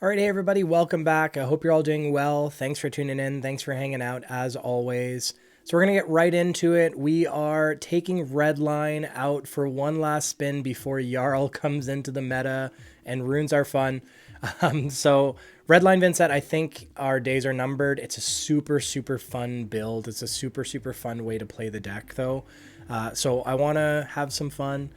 All right, hey everybody, welcome back. I hope you're all doing well. Thanks for tuning in. Thanks for hanging out as always. So we're going to get right into it. We are taking Redline out for one last spin before Jarl comes into the meta and ruins our fun. So Redline Vincent, I think our days are numbered. It's a super fun build. It's a super fun way to play the deck though. So I want to have some fun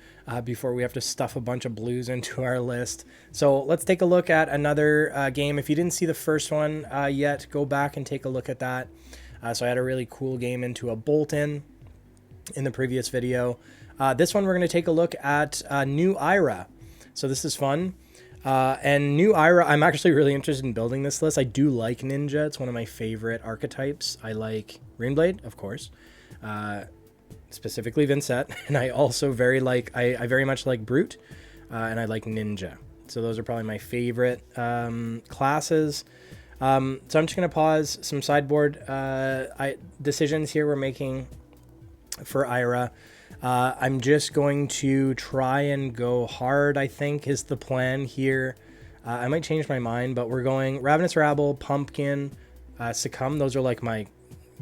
before we have to stuff a bunch of blues into our list. So let's take a look at another game. If you didn't see the first one yet, go back and take a look at that. So I had a really cool game into a bolt-in the previous video. This one we're going to take a look at New Ira. So this is fun. And New Ira, I'm actually really interested in building this list. I do like Ninja. It's one of my favorite archetypes. I like Rainblade, of course. Specifically Vincent, and I also very much like Brute, and I like Ninja. So those are probably my favorite classes. So I'm just going to pause some sideboard decisions here we're making for Ira. I'm just going to try and go hard, I think, is the plan here. I might change my mind, but we're going Ravenous Rabble, Pumpkin, Succumb. Those are like my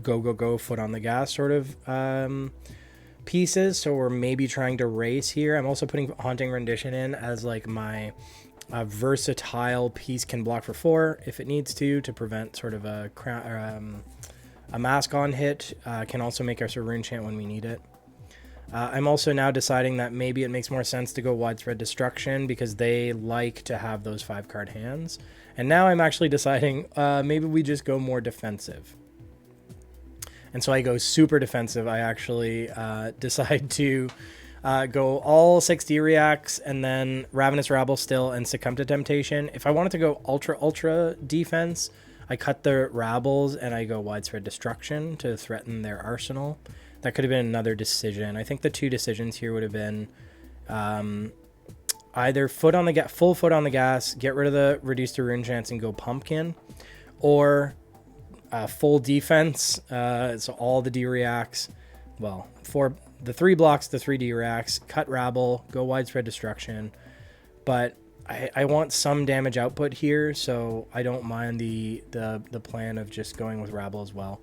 go, foot on the gas sort of pieces. So we're maybe trying to race here. I'm also putting Haunting Rendition in as like my versatile piece, can block for 4 if it needs to prevent sort of a mask on hit. Can also make us a rune chant when we need it. I'm also now deciding that maybe it makes more sense to go Widespread Destruction because they like to have those 5-card hands. And now I'm actually deciding maybe we just go more defensive. And so I go super defensive. I actually decide to go all 6 D-Reacts and then Ravenous Rabble still and Succumb to Temptation. If I wanted to go ultra defense, I cut the Rabbles and I go Widespread Destruction to threaten their arsenal. That could have been another decision. I think the 2 decisions here would have been either full foot on the gas, get rid of the reduced to rune chance and go Pumpkin, or full defense, so all the D-Reacts, well, for the 3 blocks, the 3 D-Reacts, cut Rabble, go Widespread Destruction, but I want some damage output here, so I don't mind the plan of just going with Rabble as well.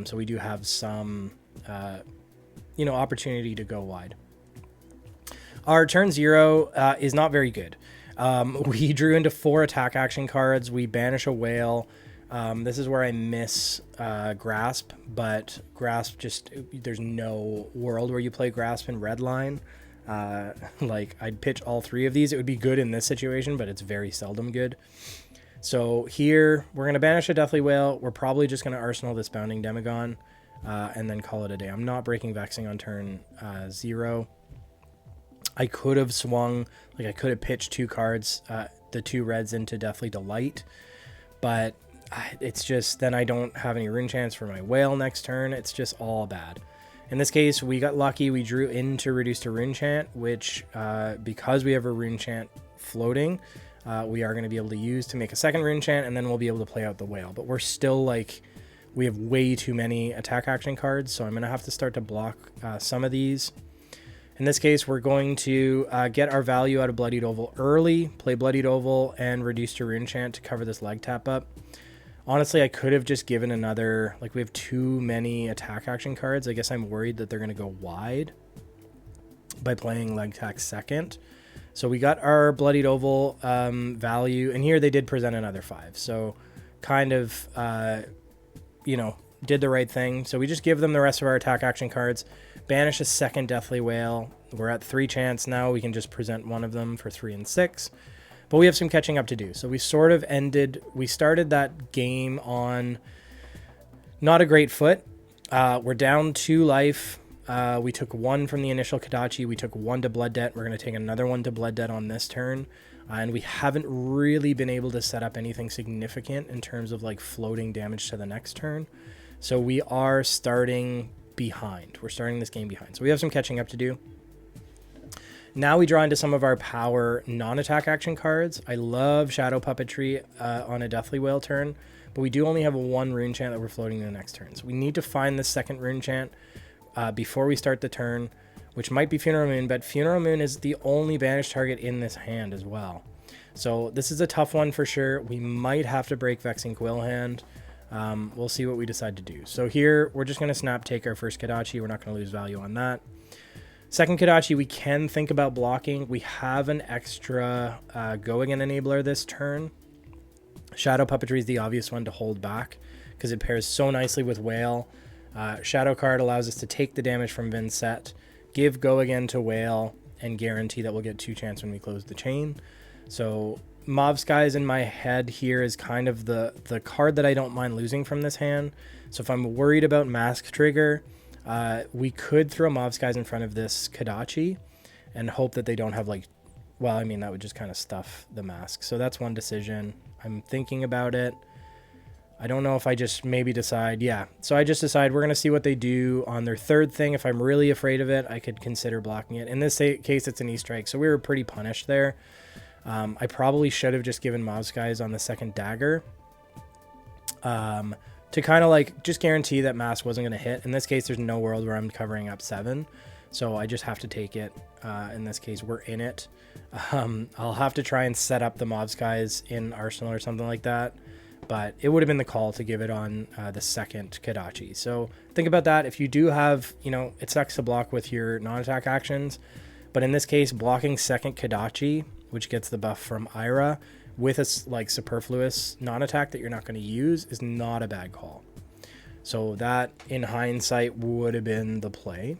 So we do have some, opportunity to go wide. Our turn 0 is not very good. We drew into 4 attack action cards, we banish a whale. This is where I miss Grasp, but Grasp just, there's no world where you play Grasp in Redline. Like, I'd pitch all 3 of these. It would be good in this situation, but it's very seldom good. So here, we're going to banish a Deathly Whale. We're probably just going to Arsenal this Bounding Demagon, and then call it a day. I'm not breaking Vexing on turn 0. I could have swung, like I could have pitched 2 cards, the 2 reds into Deathly Delight, but it's just, then I don't have any rune chance for my whale next turn. It's just all bad. In this case, we got lucky. We drew into Reduce to Rune Chant, which, because we have a rune chant floating, we are going to be able to use to make a second rune chant, and then we'll be able to play out the whale. But we're still like, we have way too many attack action cards, so I'm going to have to start to block some of these. In this case, we're going to get our value out of Bloodied Oval early, play Bloodied Oval, and Reduce to Rune Chant to cover this leg tap up. Honestly, I could have just given another, like we have too many attack action cards. I guess I'm worried that they're going to go wide by playing leg tack second. So we got our Bloodied Oval value, and here they did present another 5. So kind of, did the right thing. So we just give them the rest of our attack action cards, banish a second Deathly Whale. We're at 3 chance now. We can just present one of them for 3 and 6. But we have some catching up to do. So we started that game on not a great foot. We're down 2 life. We took 1 from the initial Kodachi. We took 1 to Blood Debt. We're going to take another 1 to Blood Debt on this turn. And we haven't really been able to set up anything significant in terms of like floating damage to the next turn. So we are starting behind. We're starting this game behind. So we have some catching up to do. Now we draw into some of our power non-attack action cards. I love Shadow Puppetry on a Deathly Whale turn, but we do only have a 1 rune chant that we're floating in the next turn. So we need to find the second rune chant before we start the turn, which might be Funeral Moon, but Funeral Moon is the only banished target in this hand as well. So this is a tough one for sure. We might have to break Vexing Quill Hand. We'll see what we decide to do. So here, we're just going to snap take our first Kodachi. We're not going to lose value on that. Second Kodachi, we can think about blocking. We have an extra Go Again enabler this turn. Shadow Puppetry is the obvious one to hold back because it pairs so nicely with Whale. Shadow card allows us to take the damage from Zen State, give Go Again to Whale, and guarantee that we'll get 2 chance when we close the chain. So Mauve Skies in my head here is kind of the card that I don't mind losing from this hand. So if I'm worried about Mask Trigger, we could throw Mauve Skies in front of this Kodachi and hope that they don't have like, well, I mean, that would just kind of stuff the mask. So that's one decision. I'm thinking about it. I don't know if I just maybe decide, yeah. So I just decide we're going to see what they do on their third thing. If I'm really afraid of it, I could consider blocking it. In this case, it's an E-Strike, so we were pretty punished there. I probably should have just given Mauve Skies on the second dagger to kind of like just guarantee that mask wasn't going to hit. In this case, there's no world where I'm covering up 7, so I just have to take it. In this case, we're in it. I'll have to try and set up the Mauve Skies in Arsenal or something like that, but it would have been the call to give it on the second Kodachi. So think about that. If you do have, you know, it sucks to block with your non-attack actions, but in this case, blocking second Kodachi, which gets the buff from Ira, with a like superfluous non-attack that you're not going to use, is not a bad call. So that, in hindsight, would have been the play.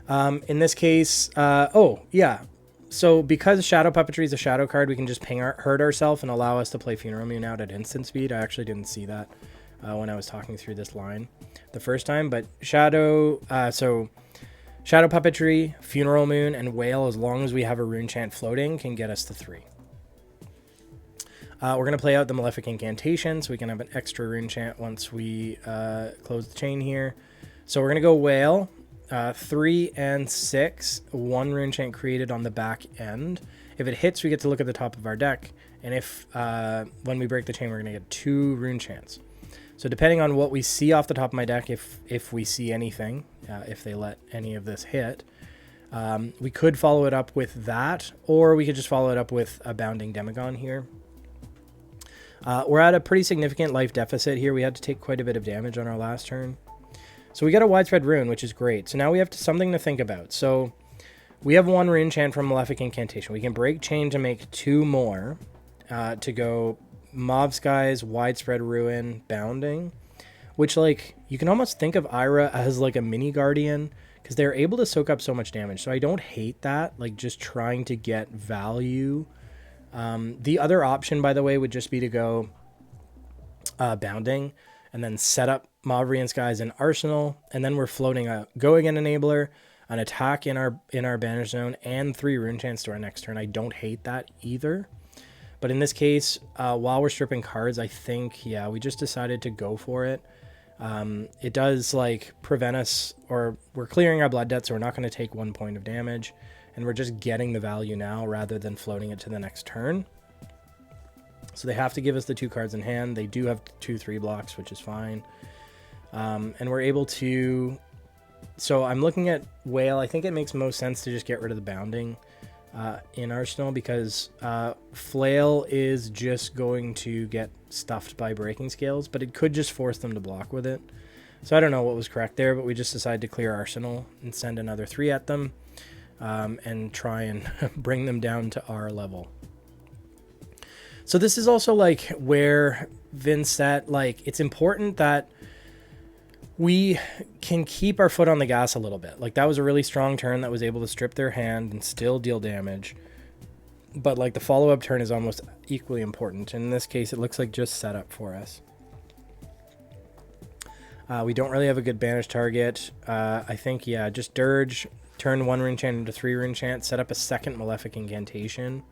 In this case, oh, yeah. So because Shadow Puppetry is a shadow card, we can just hurt ourselves and allow us to play Funeral Moon out at instant speed. I actually didn't see that when I was talking through this line the first time, but Shadow Puppetry, Funeral Moon, and Whale, as long as we have a Rune Chant floating, can get us to 3. We're going to play out the Malefic Incantation, so we can have an extra Rune Chant once we close the chain here. So we're going to go Whale, 3 and 6, 1 Rune Chant created on the back end. If it hits, we get to look at the top of our deck, and if when we break the chain, we're going to get 2 Rune Chants. So depending on what we see off the top of my deck, if we see anything, if they let any of this hit, we could follow it up with that, or we could just follow it up with a Bounding Demagon here. We're at a pretty significant life deficit here. We had to take quite a bit of damage on our last turn. So we got a Widespread Rune, which is great. So now we have something to think about. So we have 1 Rune Chant from Malefic Incantation. We can break chain to make 2 more to go Mauve Skies, Widespread Ruin, Bounding, which, like, you can almost think of Ira as like a mini Guardian because they're able to soak up so much damage. So I don't hate that, like just trying to get value. The other option, by the way, would just be to go Bounding and then set up Mauvrian Skies in Arsenal, and then we're floating a Go Again enabler, an attack in our Banish Zone, and 3 Rune Chants to our next turn. I don't hate that either. But in this case, while we're stripping cards, I think, yeah, we just decided to go for it. It does like prevent us, or we're clearing our blood debt, so we're not going to take 1 point of damage, and we're just getting the value now rather than floating it to the next turn. So they have to give us the 2 cards in hand. They do have 2/3 blocks, which is fine. And we're able to, so I'm looking at Whale. I think it makes most sense to just get rid of the Bounding in Arsenal because Flail is just going to get stuffed by Breaking Scales, but it could just force them to block with it. So I don't know what was correct there, but we just decided to clear Arsenal and send another 3 at them and try and bring them down to our level. So this is also like where Zen State, like, it's important that we can keep our foot on the gas a little bit. Like, that was a really strong turn that was able to strip their hand and still deal damage. But, like, the follow-up turn is almost equally important. In this case, it looks like just setup for us. We don't really have a good banish target. I think, yeah, just Dirge, turn 1 Rune Chant into 3 Rune Chant, set up a second Malefic Incantation.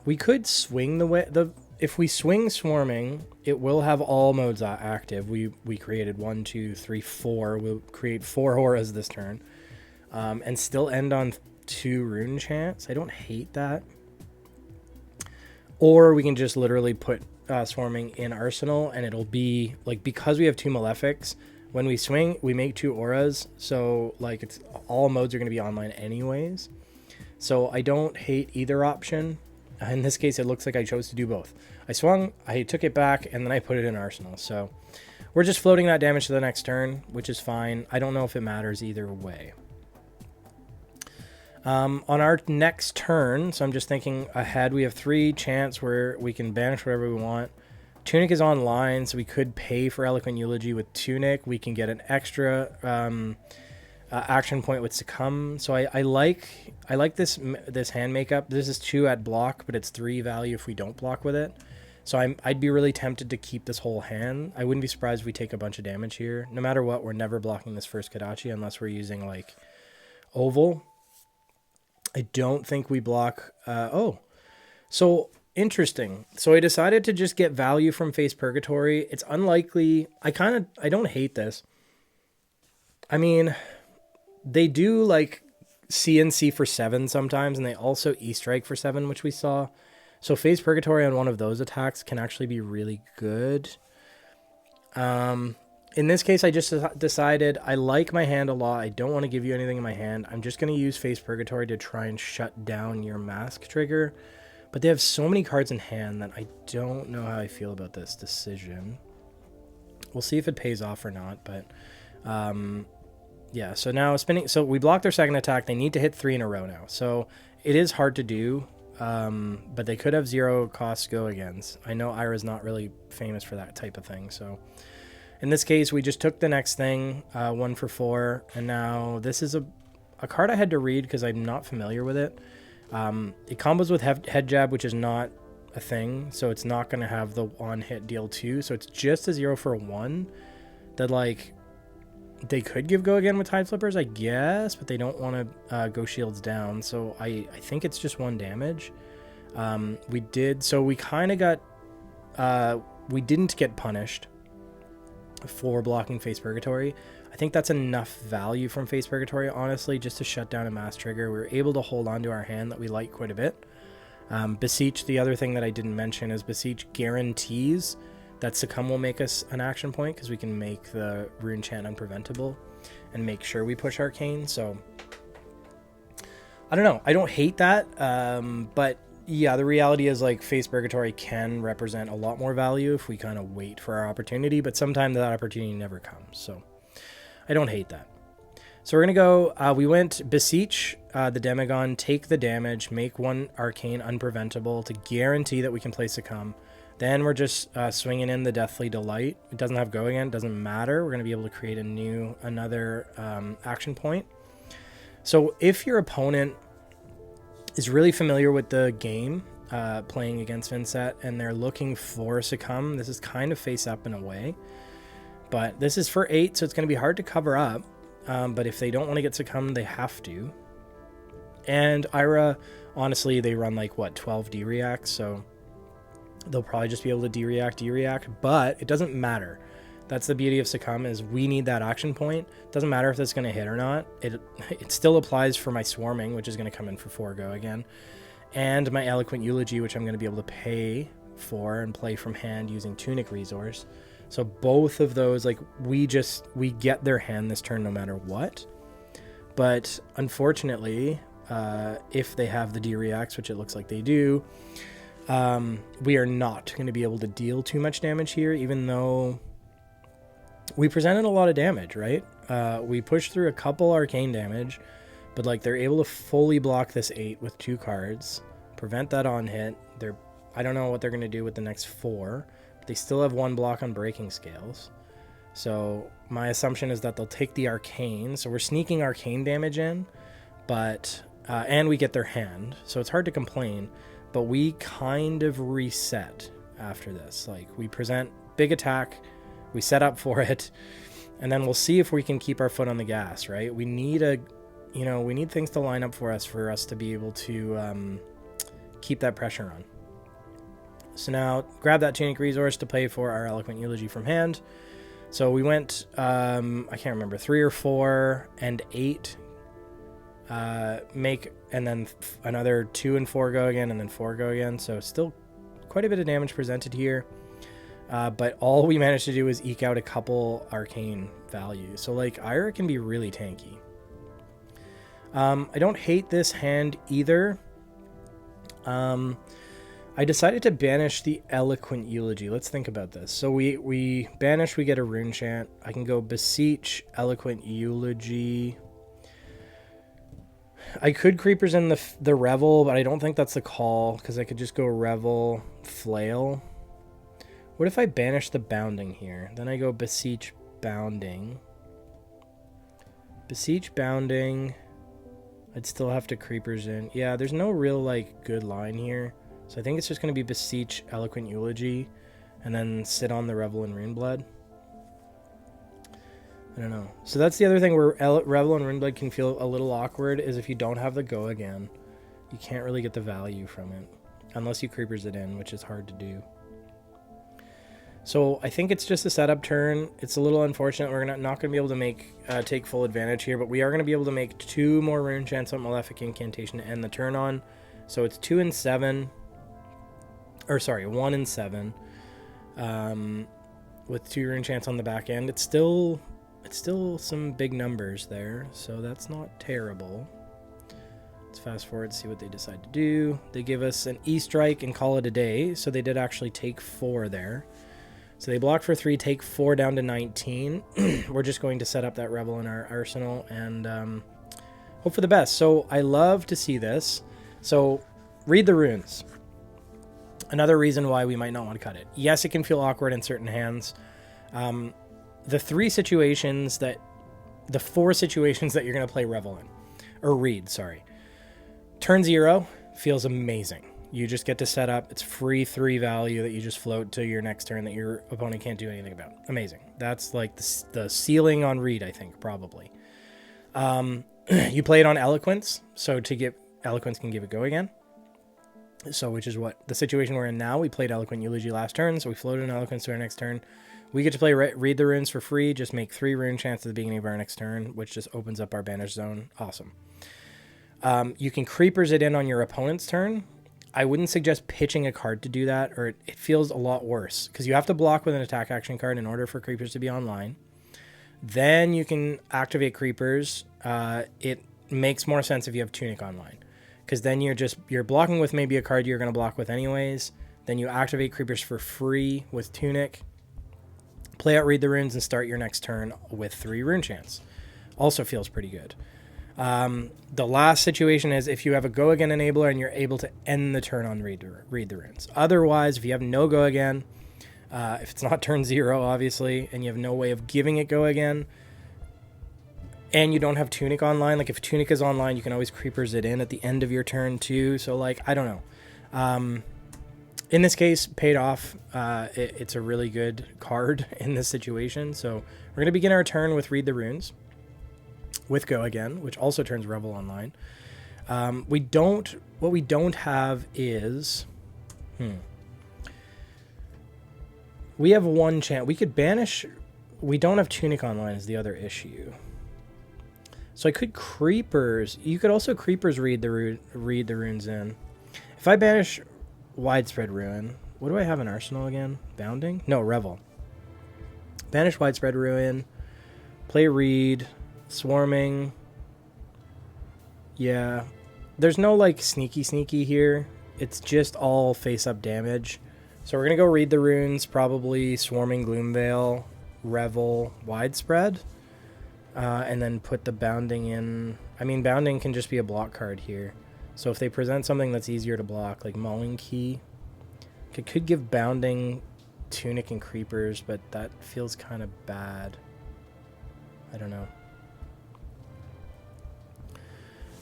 We could swing if we swing Swarming, it will have all modes active. We created 1, 2, 3, 4. We'll create 4 Auras this turn, and still end on 2 Rune Chants. I don't hate that. Or we can just literally put Swarming in Arsenal, and it'll be like, because we have 2 Malefics, when we swing, we make 2 Auras. So like, it's all modes are going to be online anyways. So I don't hate either option. In this case, it looks like I chose to do both. I swung, I took it back, and then I put it in arsenal. So we're just floating that damage to the next turn, which is fine. I don't know if it matters either way. On our next turn, so I'm just thinking ahead, we have 3 chance where we can banish whatever we want. Tunic is online, so we could pay for Eloquent Eulogy with Tunic. We can get an extra action point with Succumb. So I like this hand makeup. This is 2 at block, but it's 3 value if we don't block with it. So I'd be really tempted to keep this whole hand. I wouldn't be surprised if we take a bunch of damage here. No matter what, we're never blocking this first Kodachi unless we're using like Oval. I don't think we block. So interesting. So I decided to just get value from Face Purgatory. It's unlikely. I don't hate this. I mean, they do like CNC for 7 sometimes, and they also E-Strike for 7, which we saw. So Face Purgatory on one of those attacks can actually be really good. In this case, I just decided I like my hand a lot. I don't want to give you anything in my hand. I'm just going to use Face Purgatory to try and shut down your mask trigger. But they have so many cards in hand that I don't know how I feel about this decision. We'll see if it pays off or not. But yeah, so now spinning. So we blocked their second attack. They need to hit 3 in a row now. So it is hard to do. But they could have 0 cost go-agains. I know Ira's not really famous for that type of thing. So in this case, we just took the next thing, 1 for 4. And now this is a card I had to read because I'm not familiar with it. It combos with Head Jab, which is not a thing. So it's not going to have the on-hit deal 2. So it's just a 0 for 1 that, like, they could give go again with Tide Flippers, I guess, but they don't want to go shields down. So I think it's just 1 damage. We kind of got, we didn't get punished for blocking Face Purgatory. I think that's enough value from Face Purgatory, honestly, just to shut down a mass trigger. We were able to hold on to our hand that we like quite a bit. Beseech, the other thing that I didn't mention is Beseech guarantees that Succumb will make us an action point because we can make the Rune Chant unpreventable and make sure we push Arcane. So I don't know. I don't hate that. But yeah, the reality is like Face Purgatory can represent a lot more value if we kind of wait for our opportunity, but sometimes that opportunity never comes. So I don't hate that. So we're going to go, we went Beseech, the Demagon, take the damage, make 1 Arcane unpreventable to guarantee that we can play Succumb. Then we're just swinging in the Deathly Delight. It doesn't have go again. It doesn't matter. We're going to be able to create another action point. So if your opponent is really familiar with the game, playing against Vincent, and they're looking for Succumb, this is kind of face up in a way. But this is for 8, so it's going to be hard to cover up. But if they don't want to get Succumb, they have to. And Ira, honestly, they run like, what, 12 D-Reacts, so they'll probably just be able to D-React, but it doesn't matter. That's the beauty of Succumb, is we need that action point. Doesn't matter if that's going to hit or not. It still applies for my Swarming, which is going to come in for 4 go again, and my Eloquent Eulogy, which I'm going to be able to pay for and play from hand using Tunic Resource. So both of those, like, we get their hand this turn no matter what. But unfortunately, if they have the D-Reacts, which it looks like they do, we are not going to be able to deal too much damage here, even though we presented a lot of damage, right? We pushed through a couple arcane damage, but like they're able to fully block this 8 with 2 cards, prevent that on hit. I don't know what they're going to do with the next 4, but they still have 1 block on breaking scales. So my assumption is that they'll take the arcane. So we're sneaking arcane damage in, but and we get their hand. So it's hard to complain. But we kind of reset after this. Like, we present big attack, we set up for it, and then we'll see if we can keep our foot on the gas, right? We need we need things to line up for us to be able to keep that pressure on. So now, grab that Tunic Resource to play for our Eloquent Eulogy from hand. So we went, I can't remember, 3 or 4 and 8. And then another 2 and 4 go again, and then 4 go again. So still quite a bit of damage presented here. But all we managed to do is eke out a couple arcane values. So like Ira can be really tanky. I don't hate this hand either. I decided to banish the Eloquent Eulogy. Let's think about this. So we banish, we get a rune chant. I can go Beseech, Eloquent Eulogy. I could Creepers in the Revel, but I don't think that's the call, because I could just go Revel, Flail. What if I banish the Bounding here? Then I go Beseech, Bounding. Beseech, Bounding. I'd still have to Creepers in. Yeah, there's no real, like, good line here. So I think it's just going to be Beseech, Eloquent Eulogy, and then sit on the Revel and Runeblood. I don't know. So that's the other thing where Revel and Runeblood can feel a little awkward, is if you don't have the go again, you can't really get the value from it. Unless you Creepers it in, which is hard to do. So I think it's just a setup turn. It's a little unfortunate. We're not going to be able to take full advantage here, but we are going to be able to make 2 more Rune Chants on Malefic Incantation to end the turn on. So it's 2 and 7. Or sorry, 1 and 7. With 2 Rune Chants on the back end. It's still some big numbers there, so that's not terrible. Let's fast forward, see what they decide to do. They give us an E-Strike and call it a day, so they did actually take 4 there. So they block for 3, take 4 down to 19. We're just going to set up that Revel in our arsenal and hope for the best. So I love to see this. So read the runes. Another reason why we might not want to cut it. Yes, it can feel awkward in certain hands. The 4 situations that you're going to play Revel in, or read, sorry. Turn 0 feels amazing. You just get to set up, it's free 3 value that you just float to your next turn that your opponent can't do anything about. Amazing. That's like the ceiling on read, I think, probably. You play it on Eloquence, so to get Eloquence can give it go again. So, which is what the situation we're in now. We played Eloquent Eulogy last turn, so we floated an Eloquence to our next turn. We get to play Read the Runes for free, just make 3 Rune Chants at the beginning of our next turn, which just opens up our Banish Zone. Awesome. You can Creepers it in on your opponent's turn. I wouldn't suggest pitching a card to do that, or it feels a lot worse, because you have to block with an attack action card in order for Creepers to be online. Then you can activate Creepers. It makes more sense if you have Tunic online, because then you're blocking with maybe a card you're going to block with anyways. Then you activate Creepers for free with Tunic, play out Read the Runes, and start your next turn with 3 Rune Chants. Also feels pretty good. The last situation is if you have a Go Again enabler and you're able to end the turn on Read the Runes. Otherwise, if you have no Go Again, if it's not turn 0, obviously, and you have no way of giving it Go Again, and you don't have Tunic online, like if Tunic is online, you can always Creepers it in at the end of your turn too. So like, I don't know. In this case, paid off. It's a really good card in this situation. So we're going to begin our turn with Read the Runes with Go Again, which also turns Revel online. What we don't have is, we have 1 chant. We could banish. We don't have Tunic online is the other issue. So I could Creepers. You could also Creepers read the runes in. If I banish Widespread Ruin, what do I have in Arsenal again? Bounding? No, Revel. Banish Widespread Ruin. Play Read. Swarming. Yeah. There's no like sneaky here. It's just all face-up damage. So we're going to go Read the Runes. Probably Swarming Gloomveil. Revel. Widespread. And then put the Bounding in. I mean, Bounding can just be a block card here. So if they present something that's easier to block, like Mauling Key, it could give Bounding, Tunic, and Creepers, but that feels kind of bad. I don't know.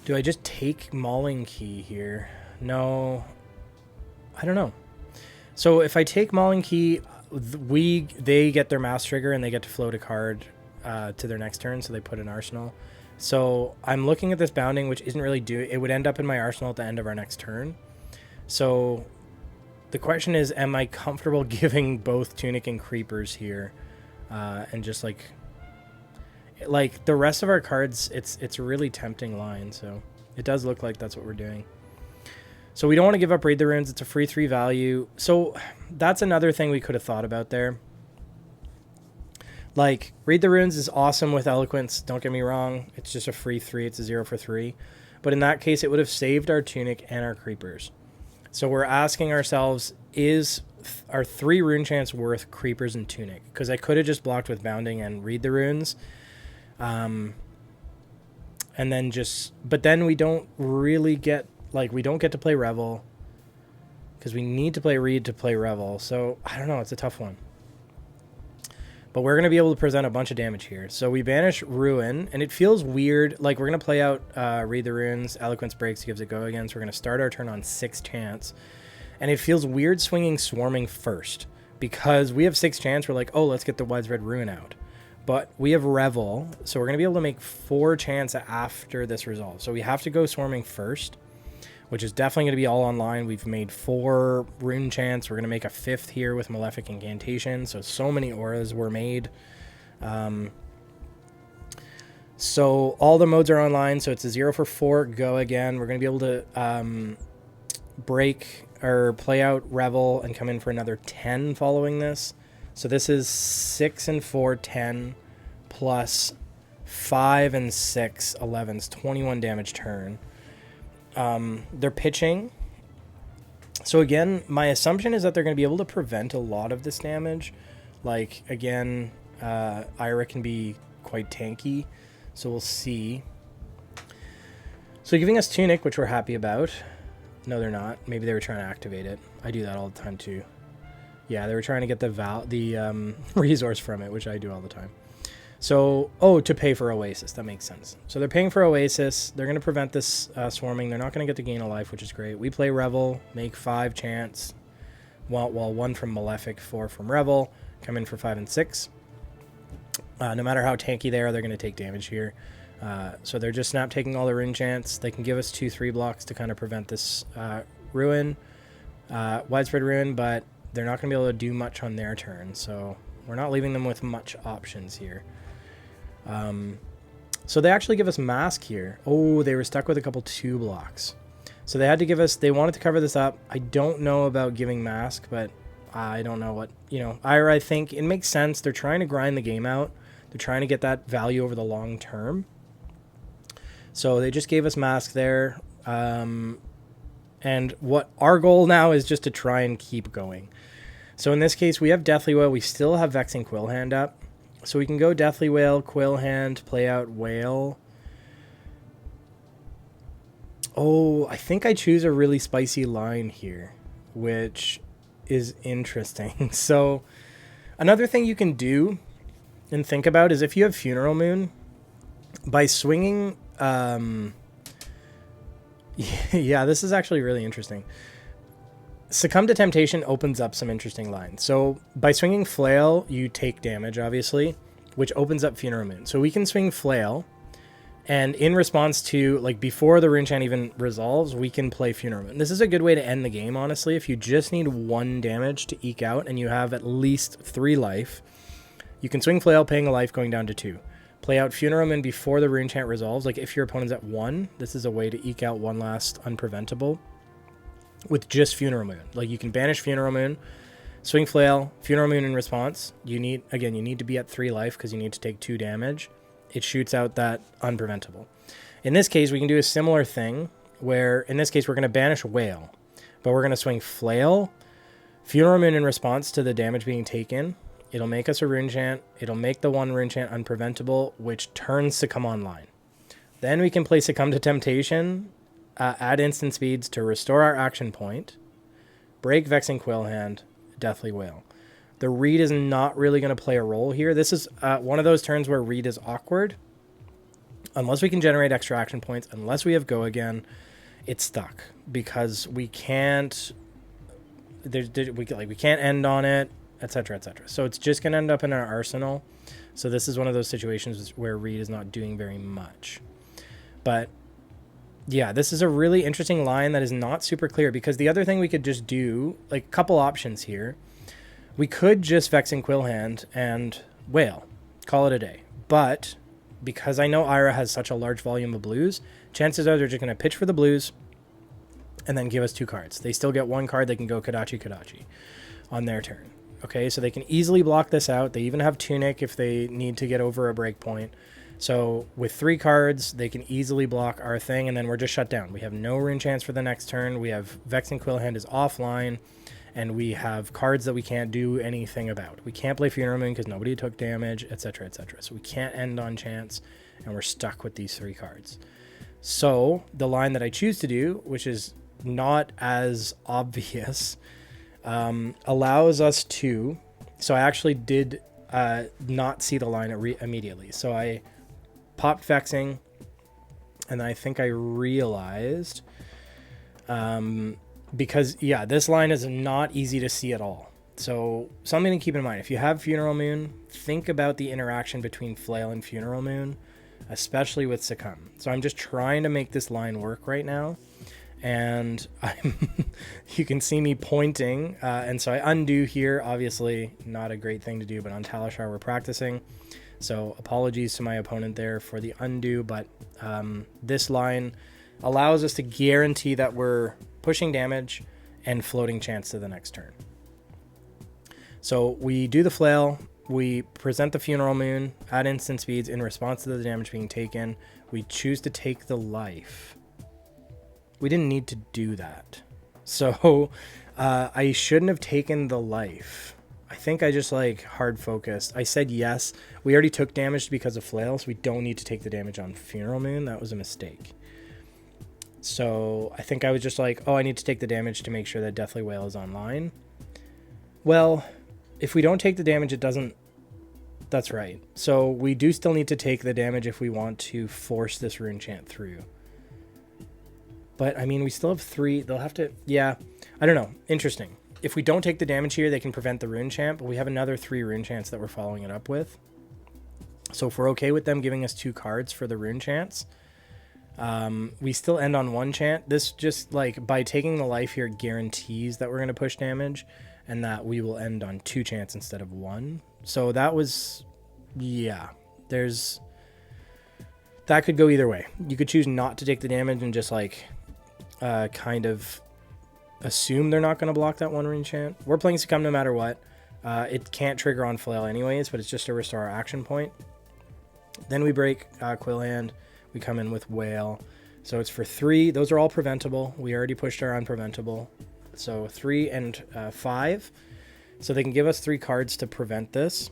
Do I just take Mauling Key here? No. I don't know. So if I take Mauling Key, they get their Mass Trigger and they get to float a card to their next turn, so they put an Arsenal. So I'm looking at this Bounding, which isn't really it would end up in my Arsenal at the end of our next turn. So the question is, am I comfortable giving both Tunic and Creepers here? And just like the rest of our cards, it's a really tempting line. So it does look like that's what we're doing. So we don't want to give up Read the Runes. It's a free 3 value. So that's another thing we could have thought about there. Like, Read the Runes is awesome with Eloquence, don't get me wrong. It's just a free 3, it's a 0 for 3. But in that case, it would have saved our Tunic and our Creepers. So we're asking ourselves, is our 3 rune chance worth Creepers and Tunic? Because I could have just blocked with Bounding and Read the Runes. And then but then we don't really get, like, we don't get to play Revel. Because we need to play Read to play Revel. So, I don't know, it's a tough one. But we're going to be able to present a bunch of damage here. So we banish Ruin, and it feels weird. Like, we're going to play out Read the Runes, Eloquence breaks, gives it go again. So we're going to start our turn on 6 chance. And it feels weird swinging Swarming first. Because we have 6 chance, we're like, oh, let's get the Widespread Ruin out. But we have Revel, so we're going to be able to make 4 chance after this resolve. So we have to go Swarming first, which is definitely going to be all online. We've made 4 rune chance. We're going to make a 5th here with Malefic Incantation. So many auras were made. So all the modes are online. So it's a 0 for 4, go again. We're going to be able to break or play out Revel and come in for another 10 following this. So this is 6 and 4, 10, plus 5 and 6, 11's 21 damage turn. They're pitching. So again, my assumption is that they're going to be able to prevent a lot of this damage. Like, again, Ira can be quite tanky, so we'll see. So giving us Tunic, which we're happy about. No, they're not. Maybe they were trying to activate it. I do that all the time too. Yeah, they were trying to get the resource from it, which I do all the time. So, to pay for Oasis. That makes sense. So they're paying for Oasis. They're going to prevent this swarming. They're not going to get to gain a life, which is great. We play Revel, make 5 chance. Well, 1 from Malefic, 4 from Revel. Come in for 5 and 6. No matter how tanky they are, they're going to take damage here. So they're just snap taking all the rune chance. They can give us 2-3 blocks to kind of prevent this ruin, widespread ruin, but they're not going to be able to do much on their turn. So we're not leaving them with much options here. So they actually give us Mask here. Oh, they were stuck with a couple 2 blocks. So they had to give us, they wanted to cover this up. I don't know about giving Mask, but I don't know what, Ira, I think it makes sense. They're trying to grind the game out. They're trying to get that value over the long term. So they just gave us Mask there. And what our goal now is just to try and keep going. So in this case, we have Deathly Wail. We still have Vexing Quill Hand up. So we can go Deathly Wail, Quill Hand, play out Wail. Oh, I think I choose a really spicy line here, which is interesting. So another thing you can do and think about is if you have Funeral Moon, by swinging... yeah, this is actually really interesting. Succumb to Temptation opens up some interesting lines. So by swinging Flail, you take damage, obviously, which opens up Funeral Moon. So we can swing Flail, and in response to, like, before the rune chant even resolves, we can play Funeral Moon. This is a good way to end the game, honestly. If you just need 1 damage to eke out and you have at least 3 life, you can swing Flail, paying a life, going down to 2. Play out Funeral Moon before the rune chant resolves. Like, if your opponent's at 1, this is a way to eke out 1 last Unpreventable with just Funeral Moon. Like, you can banish Funeral Moon, swing Flail, Funeral Moon in response. You need to be at 3 life because you need to take 2 damage. It shoots out that Unpreventable. In this case, we can do a similar thing where, in this case, we're going to banish Wail, but we're going to swing Flail, Funeral Moon in response to the damage being taken. It'll make us a rune chant. It'll make the 1 rune chant Unpreventable, which turns Succumb online. Then we can play Succumb to Temptation, add instant speeds to restore our action point, break Vexing Quill Hand, Deathly Wail. The Read is not really going to play a role here. This is one of those turns where Read is awkward. Unless we can generate extra action points, unless we have Go again, it's stuck because we can't. We can't end on it, etc., etc. So it's just going to end up in our arsenal. So this is one of those situations where Read is not doing very much. But yeah, this is a really interesting line that is not super clear because the other thing we could just do, like a couple options here. We could just Vexing Quill Hand and Wail, call it a day. But because I know Ira has such a large volume of blues, chances are they're just going to pitch for the blues and then give us 2 cards. They still get 1 card. They can go Kodachi on their turn. Okay, so they can easily block this out. They even have Tunic if they need to get over a breakpoint. So with 3 cards, they can easily block our thing, and then we're just shut down. We have no rune chance for the next turn. We have Vexing Quillhand is offline, and we have cards that we can't do anything about. We can't play Funeral Moon because nobody took damage, etc., etc. So we can't end on chance, and we're stuck with these 3 cards. So the line that I choose to do, which is not as obvious, allows us to... So I actually did not see the line immediately. So I popped Vexing, and I think I realized... because, yeah, this line is not easy to see at all. So something to keep in mind. If you have Funeral Moon, think about the interaction between Flail and Funeral Moon, especially with Succumb. So I'm just trying to make this line work right now. And you can see me pointing. And so I undo here. Obviously, not a great thing to do, but on Talishar we're practicing. So apologies to my opponent there for the undo. But this line allows us to guarantee that we're pushing damage and floating chance to the next turn. So we do the Flail. We present the Funeral Moon at instant speeds in response to the damage being taken. We choose to take the life. We didn't need to do that. So I shouldn't have taken the life. I think I just like hard focused. I said yes. We already took damage because of Flail, so we don't need to take the damage on Funeral Moon. That was a mistake. So I think I was just like, oh, I need to take the damage to make sure that Deathly Wail is online. Well, if we don't take the damage, it doesn't... That's right. So we do still need to take the damage if we want to force this rune chant through. But, I mean, we still have 3. They'll have to... Yeah, I don't know. Interesting. If we don't take the damage here, they can prevent the rune chant, but we have another 3 rune chants that we're following it up with. So if we're okay with them giving us 2 cards for the rune chants... we still end on 1 chant. This just, like, by taking the life here, it guarantees that we're going to push damage and that we will end on 2 chants instead of 1. So that was, yeah, that could go either way. You could choose not to take the damage and just, like, kind of assume they're not going to block that 1 rune chant. We're playing Succumb no matter what. It can't trigger on Flail anyways, but it's just to restore our action point. Then we break Quillhand. We come in with Wail. So it's for 3. Those are all preventable. We already pushed our unpreventable. So 3 and 5. So they can give us 3 cards to prevent this.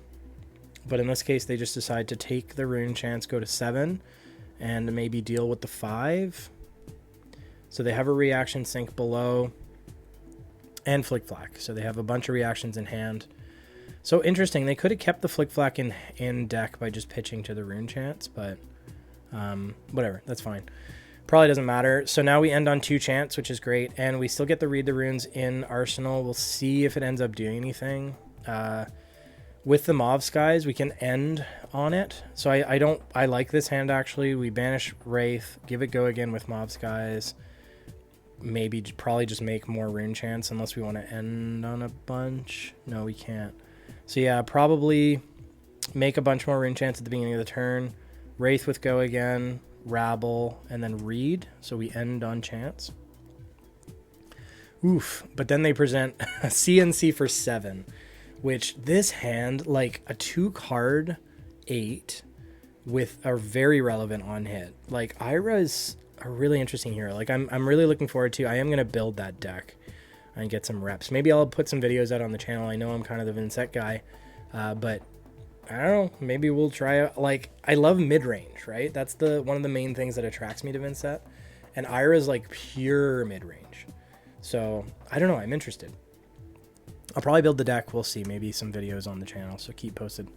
But in this case, they just decide to take the rune chance, go to 7, and maybe deal with the 5. So they have a reaction sink below and Flick Flack. So they have a bunch of reactions in hand. So interesting. They could have kept the Flick Flack in deck by just pitching to the rune chance, but... whatever, that's fine. Probably doesn't matter. So now we end on 2 chants, which is great, and we still get the Read the Runes in Arsenal. We'll see if it ends up doing anything. With the Mauve Skies, we can end on it. So I like this hand, actually. We banish Wraith, give it go again with Mauve Skies. Maybe probably just make more rune chants unless we want to end on a bunch. No, we can't. So yeah, probably make a bunch more rune chants at the beginning of the turn. Wraith with go again, Rabble, and then Read. So we end on chance. Oof. But then they present a CNC for 7, which this hand, like a 2-card 8 with a very relevant on hit. Like Ira is a really interesting hero. Like I'm really looking forward to. I am going to build that deck and get some reps. Maybe I'll put some videos out on the channel. I know I'm kind of the Vincent guy, but I don't know. Maybe we'll try out. Like, I love mid-range, right? That's one of the main things that attracts me to Vincent. And Ira is like pure mid-range. So I don't know. I'm interested. I'll probably build the deck. We'll see. Maybe some videos on the channel. So keep posted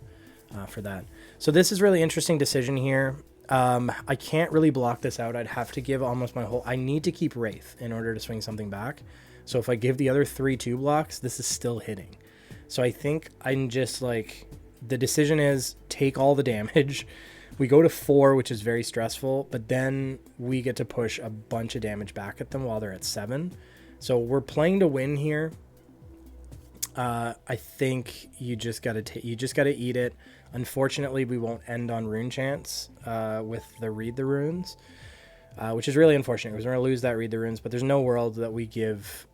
for that. So this is really interesting decision here. I can't really block this out. I'd have to give almost my whole... I need to keep Wraith in order to swing something back. So if I give the other 3 2 blocks, this is still hitting. So I think I'm just like... The decision is take all the damage. We go to 4, which is very stressful, but then we get to push a bunch of damage back at them while they're at 7. So we're playing to win here. I think you just gotta eat it. Unfortunately, we won't end on rune chance with the Read the Runes, which is really unfortunate because we're gonna lose that Read the Runes. But there's no world that we give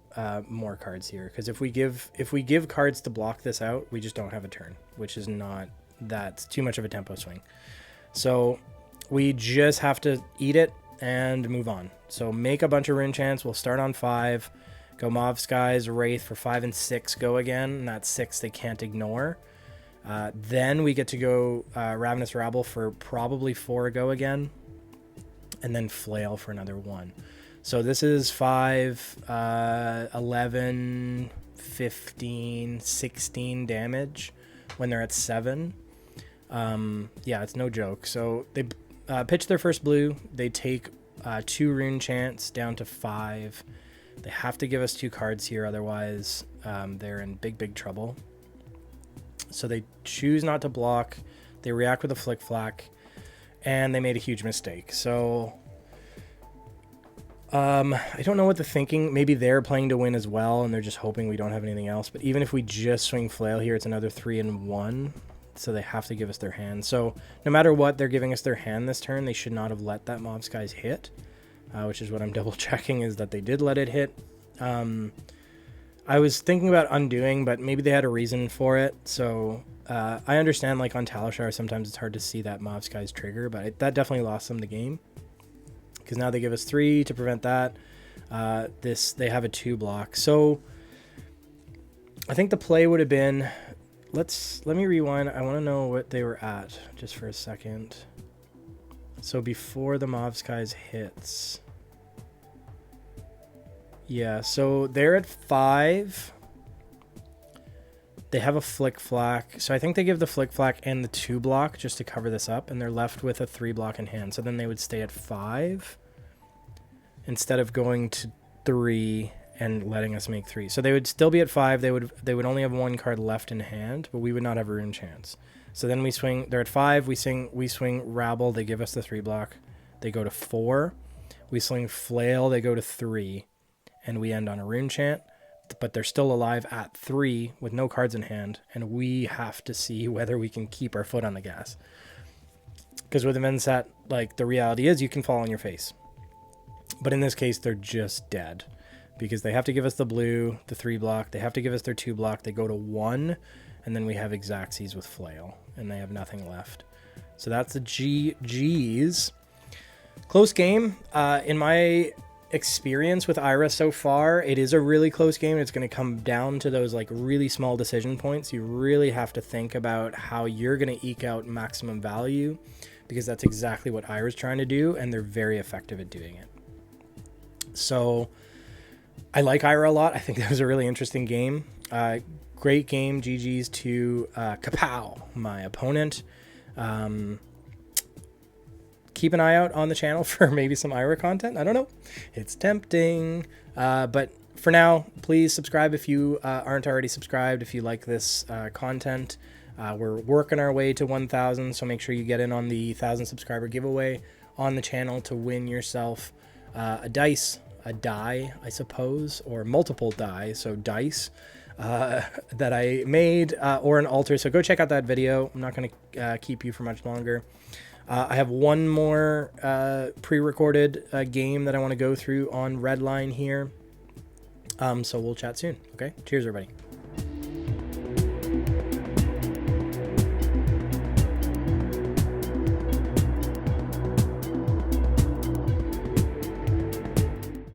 more cards here, because if we give cards to block this out, we just don't have a turn, which is not, that's too much of a tempo swing. So we just have to eat it and move on. So make a bunch of rune chants. We'll start on 5. Go Mauve Skies, Wraith for 5 and 6 go again, and that's 6 they can't ignore. Then we get to go Ravenous Rabble for probably 4 go again, and then Flail for another 1. So this is 5, 11, 15, 16 damage when they're at 7. Yeah, it's no joke. So they pitch their first blue. They take 2 rune chants down to 5. They have to give us 2 cards here, otherwise they're in big trouble. So they choose not to block. They react with a Flick Flack, and they made a huge mistake. So I don't know what the thinking. Maybe they're playing to win as well, and they're just hoping we don't have anything else. But even if we just swing Flail here, it's another 3 and 1. So they have to give us their hand. So no matter what, they're giving us their hand this turn. They should not have let that Mauve Skies hit, which is what I'm double checking, is that they did let it hit. I was thinking about undoing, but maybe they had a reason for it. So I understand, like on Talishar, sometimes it's hard to see that Mauve Skies trigger, but that definitely lost them the game, because now they give us 3 to prevent that. They have a 2 block. So I think the play would have been, let me rewind. I want to know what they were at just for a second. So before the Mauve Skies hits, yeah, so they're at 5. They have a Flick Flack. So I think they give the Flick Flack and the 2 block just to cover this up, and they're left with a 3 block in hand. So then they would stay at 5 instead of going to 3 and letting us make 3. So they would still be at 5. They would only have 1 card left in hand, but we would not have a rune chance. So then we swing, they're at 5, we swing Rabble, they give us the 3 block. They go to 4. We swing Flail, they go to 3, and we end on a rune chant. But they're still alive at 3 with no cards in hand, and we have to see whether we can keep our foot on the gas. Because with events that, like, the reality is you can fall on your face. But in this case, they're just dead, because they have to give us the blue, the 3 block. They have to give us their 2 block. They go to 1, and then we have Exacxes with Flail, and they have nothing left. So that's the GGs. Close game. In my experience with Ira so far, it is a really close game. It's going to come down to those like really small decision points. You really have to think about how you're going to eke out maximum value, because that's exactly what Ira's trying to do, and they're very effective at doing it. So I like Ira a lot. I think that was a really interesting game. Great game. GG's to Kapow, my opponent. Keep an eye out on the channel for maybe some Ira content. I don't know. It's tempting. But for now, please subscribe if you aren't already subscribed, if you like this content. We're working our way to 1,000, so make sure you get in on the 1,000 subscriber giveaway on the channel to win yourself a die, I suppose, or multiple die, so dice that I made, or an altar. So go check out that video. I'm not going to keep you for much longer. I have one more pre-recorded game that I want to go through on Redline here. So we'll chat soon. Okay. Cheers, everybody.